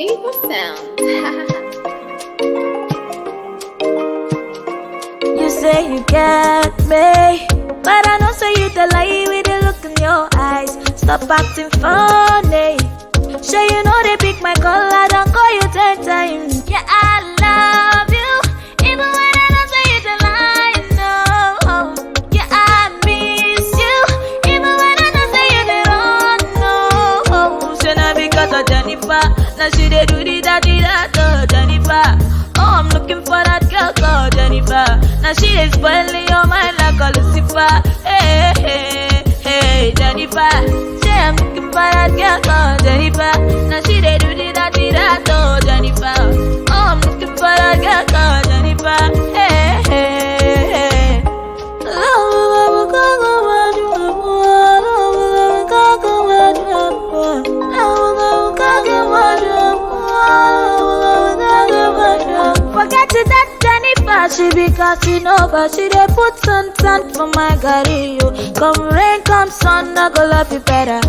Diva sound. You say you get me, but I know say you the lie with the look in your eyes. Stop acting funny. Sure you know they pick my call, I don't call you 10 times. Yeah, I love you, even when I don't say you the lie. No, yeah, I miss you, even when I don't say you the wrong. No, so now because of Jennifer, now she they do the that, Jennifer. Oh, I'm looking for that girl called Jennifer. Now she is spoiling your mind like a Lucifer. Hey, hey, hey, Jennifer. Say I'm looking for that girl called Jennifer. Now she they do the that, oh, Jennifer. Oh, I'm looking for that girl called Jennifer. Hey, hey, hey. Forget it, that Jennifer, she be casting over. She dey put sun for my gari, yo. Come rain, come sun, I go love you better.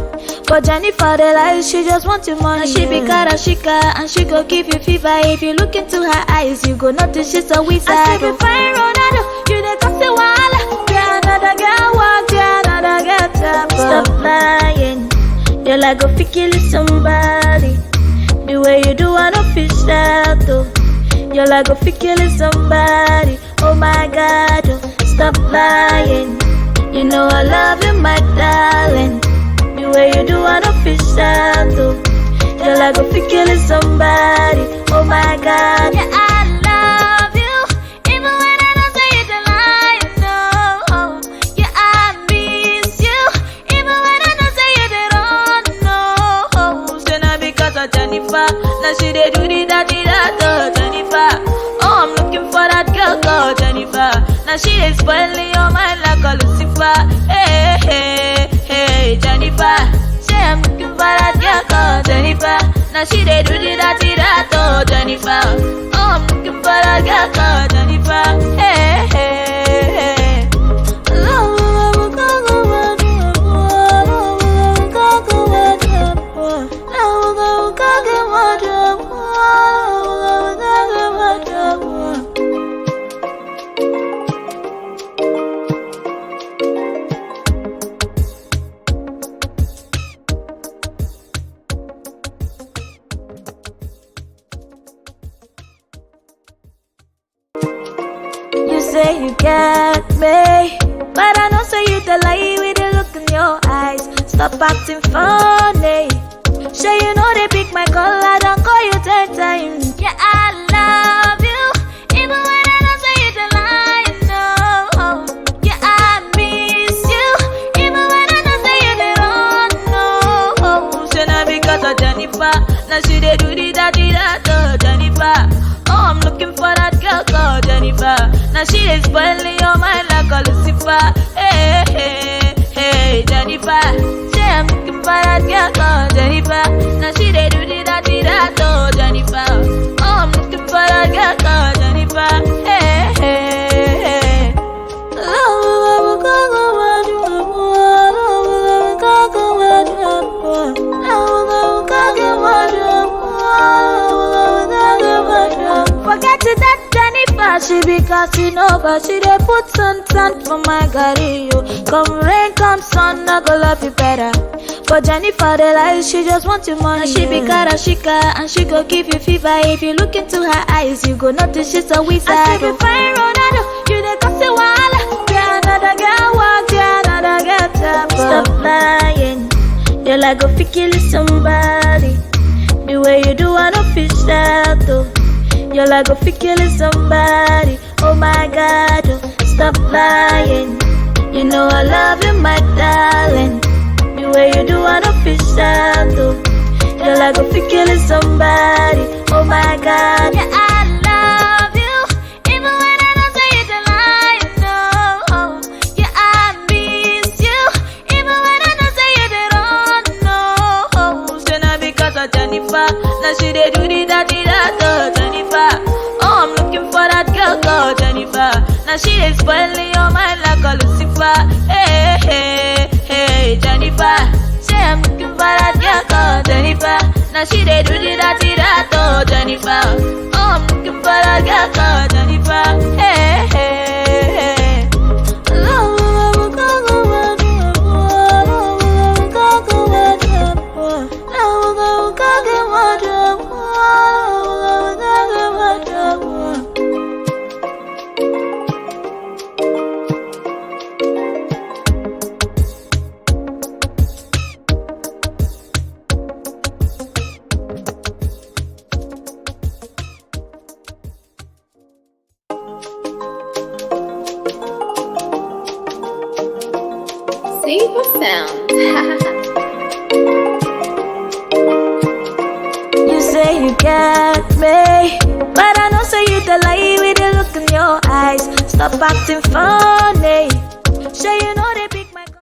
But Jennifer, the lie, she just want your money. She be karashika, and she go give you fever. If you look into her eyes, you go notice she's a wizard. I say you find Ronaldo, you dey cause a walla. Yeah, another girl walk, yeah, another girl tap. Stop lying, you're like a kill somebody. The way you do, I don't feel sad though. You're like a killing somebody. Oh my God, oh, stop lying. You know I love you, my darling. The way you do, I don't feel sad though. You're like a killing somebody. Oh my God, yeah, I love you, even when I don't say it a lie. No, yeah, I miss you, even when I don't say it at all. No, so now because of Jennifer, now she they do the that, oh, Jennifer. Oh, I'm looking for that girl called Jennifer. Now she is spoiling your mind like a Lucifer. Hey, hey, hey, Jennifer. Say I'm looking for that girl called Jennifer. Now she they do the that, oh, Jennifer. Oh, I'm looking for that girl called Jennifer. Hey, hey, hey. You say you get me, but I know say you the lie with the look in your eyes. Stop acting funny. Sure you know they pick my call, I don't call you 10 times. Yeah, I love you, even when I don't say you the lie. No, yeah, I miss you, even when I don't say you the wrong. No, so now because of Jennifer, now she they do the that, oh, Jennifer. Oh, I'm looking for that girl called Jennifer. Now she is spoiling your mind like a Lucifer. Hey, hey, hey, Jennifer. Say I'm looking for that girl called Jennifer. Now she they do the that, oh, Jennifer. Oh, I'm looking for that girl called Jennifer. Hey, hey, hey. Forget it, that Jennifer, she be casting over. She dey put sun for my gari, yo. Come rain, come sun, I go love you better. But Jennifer, the lie, she just want your money. She be karashika, and she go give you fever. If you look into her eyes, you go notice she's a wizard. I say you find Ronaldo, you dey cause a walla. Yeah, another girl walk, yeah, another girl tap. Stop lying, you're like a killing somebody. The way you do, I don't feel sad though. You're like a killing somebody. Oh my God, oh, stop lying. You know I love you, my darling. The way you do, I don't feel sad though. You're like a killing somebody. Oh my God, yeah, I love you, even when I don't say it a lie. No, yeah, I miss you, even when I don't say it at all. No, so now because of Jennifer, now she they do the that, oh, Jennifer. Oh, I'm looking for that girl called Jennifer. Now she is spoiling your mind like a Lucifer. Hey, hey, hey, Jennifer. Say I'm looking for that girl called Jennifer. Now she they do the that, called Jennifer. Oh, I'm looking for a girl called Jennifer. Hey, hey, hey. Super sound. You say you got me, but I know say you the lie with the look in your eyes. Stop acting funny. Say you